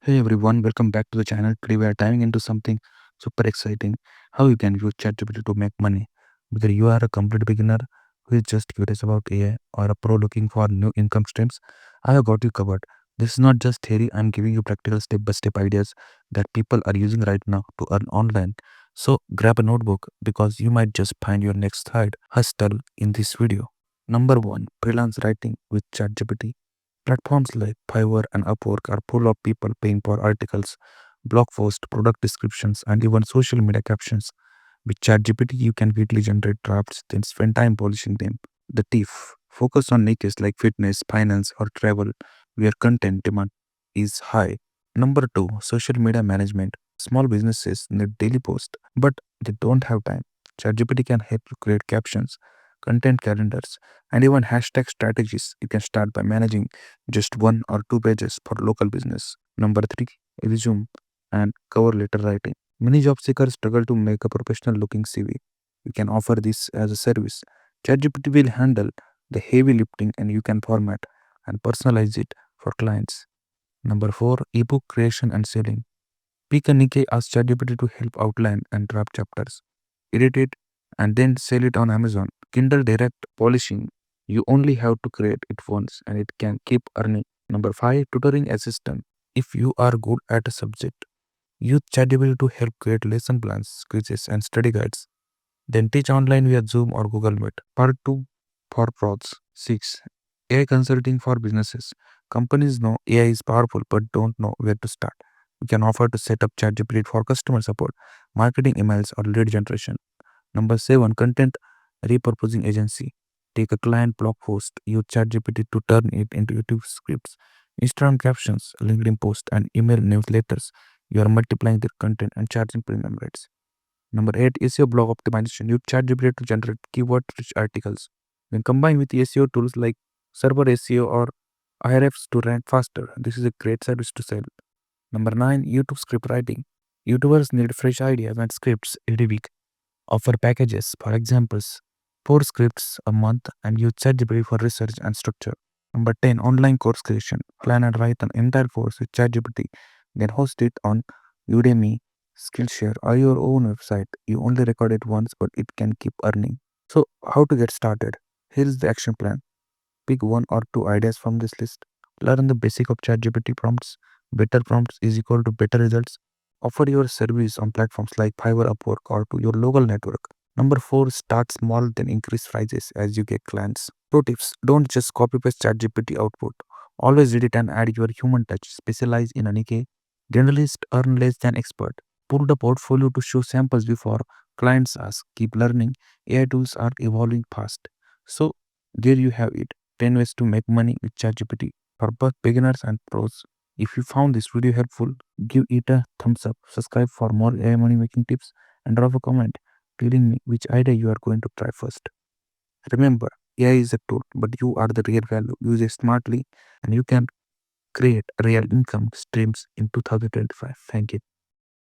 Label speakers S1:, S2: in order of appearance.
S1: Hey everyone, welcome back to the channel. Today we are diving into something super exciting, how you can use ChatGPT to make money. Whether you are a complete beginner who is just curious about AI or a pro looking for new income streams, I have got you covered. This is not just theory, I'm giving you practical step-by-step ideas that people are using right now to earn online. So grab a notebook because you might just find your next side hustle in this video. Number 1, freelance writing with ChatGPT. Platforms like Fiverr and Upwork are full of people paying for articles, blog posts, product descriptions, and even social media captions. With ChatGPT, you can quickly generate drafts, then spend time polishing them. The thief focus on niches like fitness, finance, or travel, where content demand is high. Number 2, social media management. Small businesses need daily posts, but they don't have time. ChatGPT can help you create captions, content calendars, and even hashtag strategies. You can start by managing just 1 or 2 pages for local business. Number 3, resume and cover letter writing. Many job seekers struggle to make a professional looking CV. You can offer this as a service. ChatGPT will handle the heavy lifting and you can format and personalize it for clients. Number 4, ebook creation and selling. Pick a niche, ask ChatGPT to help outline and draft chapters. Edit it and then sell it on Amazon. Kindle Direct polishing. You only have to create it once and it can keep earning. Number 5, tutoring assistant. If you are good at a subject, use ChatGPT to help create lesson plans, quizzes, and study guides. Then teach online via Zoom or Google Meet. Part 2, for pros. 6, AI consulting for businesses. Companies know AI is powerful but don't know where to start. You can offer to set up ChatGPT for customer support, marketing emails, or lead generation. Number 7, content repurposing agency. Take a client blog post, use ChatGPT to turn it into YouTube scripts, Instagram captions, LinkedIn posts, and email newsletters. You are multiplying their content and charging premium rates. Number 8, SEO blog optimization. Use ChatGPT to generate keyword-rich articles. When combined with SEO tools like Server SEO or Ahrefs to rank faster, this is a great service to sell. Number 9, YouTube script writing. YouTubers need fresh ideas and scripts every week. Offer packages, for examples, 4 scripts a month and use ChatGPT for research and structure. Number 10, online course creation. Plan and write an entire course with ChatGPT, then host it on Udemy, Skillshare, or your own website. You only record it once, but it can keep earning. So, how to get started? Here is the action plan. Pick 1 or 2 ideas from this list. Learn the basic of ChatGPT prompts. Better prompts is equal to better results. Offer your service on platforms like Fiverr, Upwork, or to your local network. Number 4, start small, then increase prices as you get clients. Pro tips: don't just copy paste ChatGPT output. Always read it and add your human touch. Specialize in a niche. Generalist earn less than expert. Pull the portfolio to show samples before clients ask. Keep learning. AI tools are evolving fast. So, there you have it, 10 ways to make money with ChatGPT for both beginners and pros. If you found this video helpful, give it a thumbs up, subscribe for more AI money making tips, and drop a comment telling me which idea you are going to try first. Remember, AI is a tool, but you are the real value. Use it smartly, and you can create real income streams in 2025. Thank you.